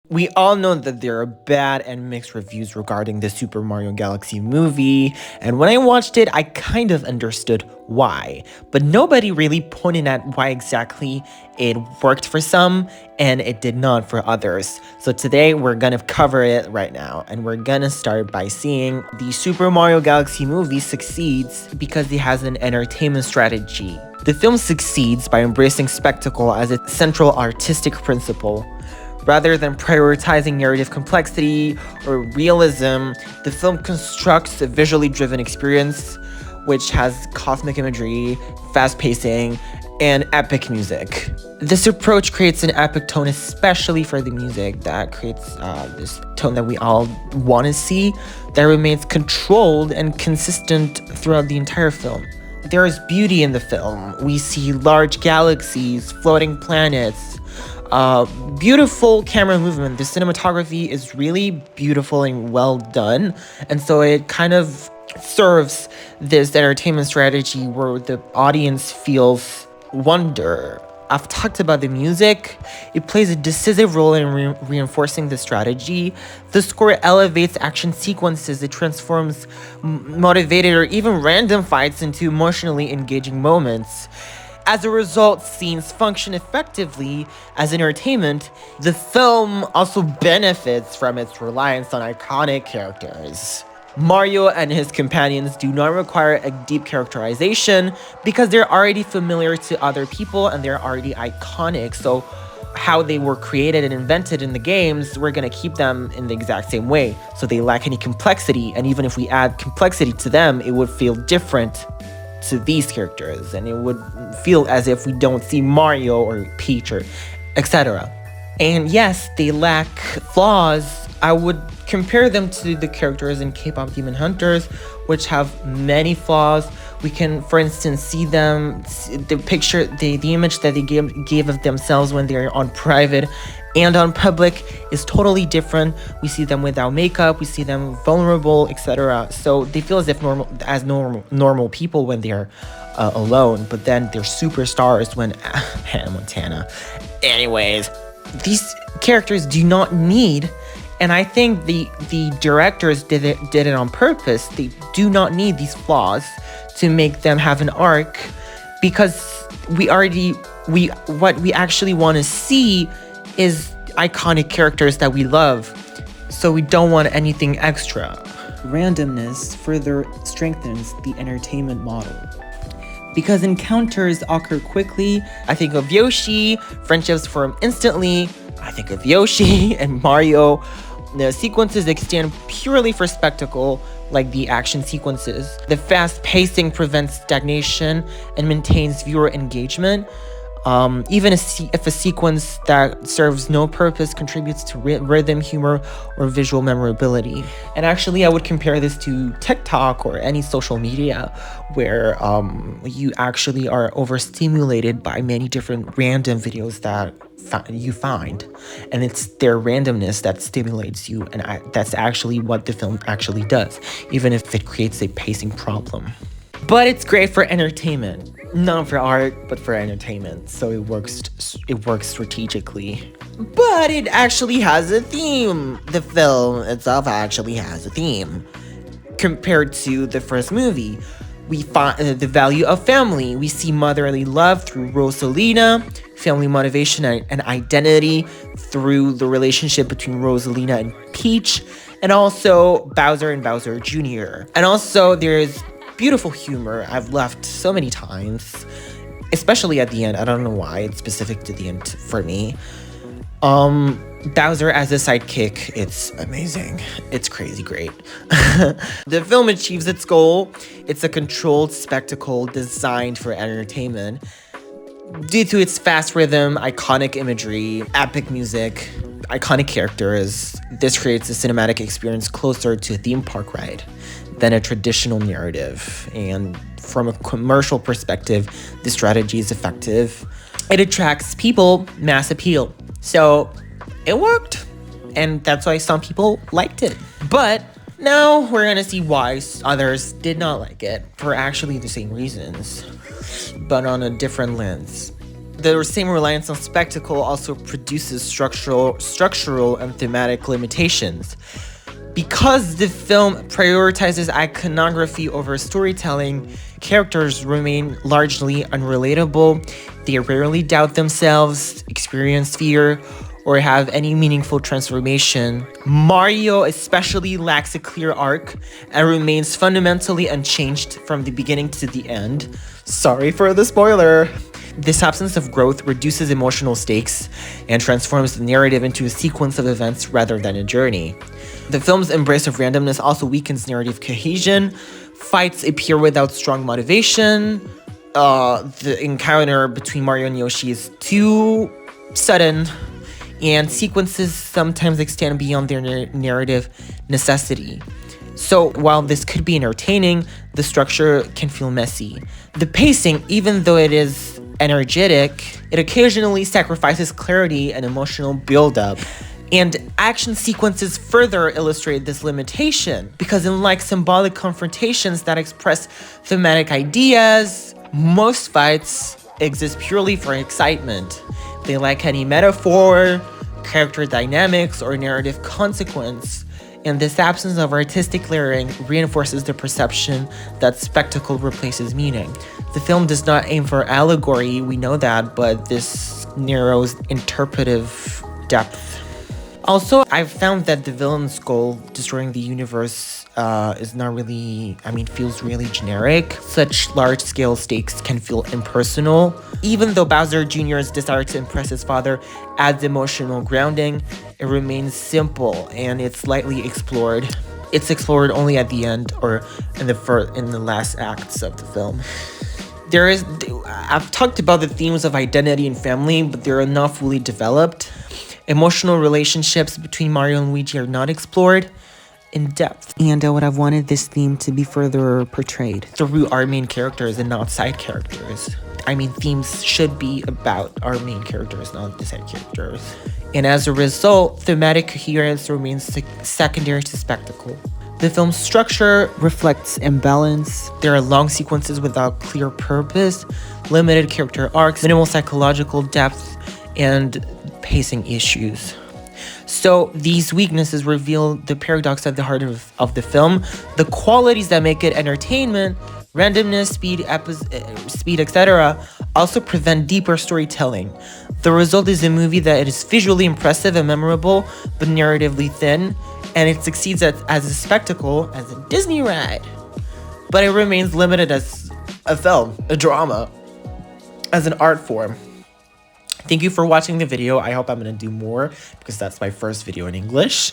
We all know that there are bad and mixed reviews regarding the Super Mario Galaxy movie, and when I watched it, I kind of understood why. But nobody really pointed at why exactly it worked for some and it did not for others. So today we're gonna cover it right now, and we're gonna start by seeing the Super Mario Galaxy movie succeeds because it has an entertainment strategy. The film succeeds by embracing spectacle as its central artistic principle. Rather than prioritizing narrative complexity or realism, the film constructs a visually driven experience which has cosmic imagery, fast pacing, and epic music. This approach creates an epic tone, especially for the music, that creates this tone that we all want to see, that remains controlled and consistent throughout the entire film. There is beauty in the film. We see large galaxies, floating planets, beautiful camera movement. The cinematography is really beautiful and well done, and so it kind of serves this entertainment strategy where the audience feels wonder. I've talked about the music. It plays a decisive role in reinforcing the strategy. The score elevates action sequences. It transforms motivated or even random fights into emotionally engaging moments. As a result, scenes function effectively as entertainment. The film also benefits from its reliance on iconic characters. Mario and his companions do not require a deep characterization because they're already familiar to other people and they're already iconic. So how they were created and invented in the games, we're gonna keep them in the exact same way. So they lack any complexity, and even if we add complexity to them, it would feel different to these characters, and it would feel as if we don't see Mario or Peach or etc. And yes, they lack flaws. I would compare them to the characters in K-pop Demon Hunters, which have many flaws. We can, for instance, see them, the picture, the image that they gave of themselves when they're on private and on public is totally different. We see them without makeup, we see them vulnerable, etc. So they feel as if normal people when they're alone, but then they're superstars when Hannah Montana. Anyways, these characters do not need, and I think the directors did it on purpose. They do not need these flaws to make them have an arc, because what we actually want to see is iconic characters that we love, so we don't want anything extra. Randomness further strengthens the entertainment model. Because encounters occur quickly, I think of Yoshi, friendships form instantly, I think of Yoshi and Mario. The sequences extend purely for spectacle, like the action sequences. The fast pacing prevents stagnation and maintains viewer engagement. Even if a sequence that serves no purpose contributes to rhythm, humor, or visual memorability. And actually, I would compare this to TikTok or any social media where you actually are overstimulated by many different random videos that you find, and it's their randomness that stimulates you, and that's actually what the film actually does, even if it creates a pacing problem. But it's great for entertainment, not for art, but for entertainment. So it works strategically. But it actually has a theme. The film itself actually has a theme. Compared to the first movie, we find the value of family. We see motherly love through Rosalina, family motivation and identity through the relationship between Rosalina and Peach, and also Bowser and Bowser Jr. And also there's beautiful humor I've laughed so many times, especially at the end. I don't know why it's specific to the end for me. Bowser as a sidekick, it's amazing. It's crazy great. The film achieves its goal. It's a controlled spectacle designed for entertainment. Due to its fast rhythm, iconic imagery, epic music, iconic characters, this creates a cinematic experience closer to a theme park ride than a traditional narrative. And from a commercial perspective, the strategy is effective. It attracts people, mass appeal. So it worked, and that's why some people liked it. But now we're gonna see why others did not like it, for actually the same reasons, but on a different lens. The same reliance on spectacle also produces structural and thematic limitations. Because the film prioritizes iconography over storytelling, characters remain largely unrelatable. They rarely doubt themselves, experience fear, or have any meaningful transformation. Mario especially lacks a clear arc and remains fundamentally unchanged from the beginning to the end. Sorry for the spoiler. This absence of growth reduces emotional stakes and transforms the narrative into a sequence of events rather than a journey. The film's embrace of randomness also weakens narrative cohesion. Fights appear without strong motivation. The encounter between Mario and Yoshi is too sudden, and sequences sometimes extend beyond their narrative necessity. So while this could be entertaining, the structure can feel messy. The pacing, even though it is energetic, it occasionally sacrifices clarity and emotional buildup. And action sequences further illustrate this limitation, because unlike symbolic confrontations that express thematic ideas, most fights exist purely for excitement. They lack any metaphor, character dynamics, or narrative consequence. And this absence of artistic layering reinforces the perception that spectacle replaces meaning. The film does not aim for allegory, we know that, but this narrows interpretive depth. Also, I've found that the villain's goal, destroying the universe, is not really, feels really generic. Such large-scale stakes can feel impersonal. Even though Bowser Jr.'s desire to impress his father adds emotional grounding, it remains simple and it's lightly explored. It's explored only at the end or in the last acts of the film. I've talked about the themes of identity and family, but they're not fully developed. Emotional relationships between Mario and Luigi are not explored in depth. And I would have wanted this theme to be further portrayed through our main characters and not side characters. Themes should be about our main characters, not the side characters. And as a result, thematic coherence remains secondary to spectacle. The film's structure reflects imbalance. There are long sequences without clear purpose, limited character arcs, minimal psychological depth, and pacing issues. So these weaknesses reveal the paradox at the heart of the film. The qualities that make it entertainment, randomness, speed, etc., also prevent deeper storytelling. The result is a movie that is visually impressive and memorable, but narratively thin, and it succeeds as a spectacle, as a Disney ride. But it remains limited as a film, a drama, as an art form. Thank you for watching the video. I hope I'm going to do more because that's my first video in English.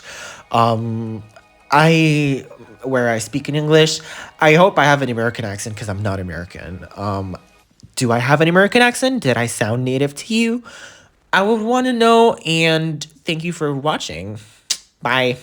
Where I speak in English. I hope I have an American accent because I'm not American. Do I have an American accent? Did I sound native to you? I would want to know, and thank you for watching. Bye.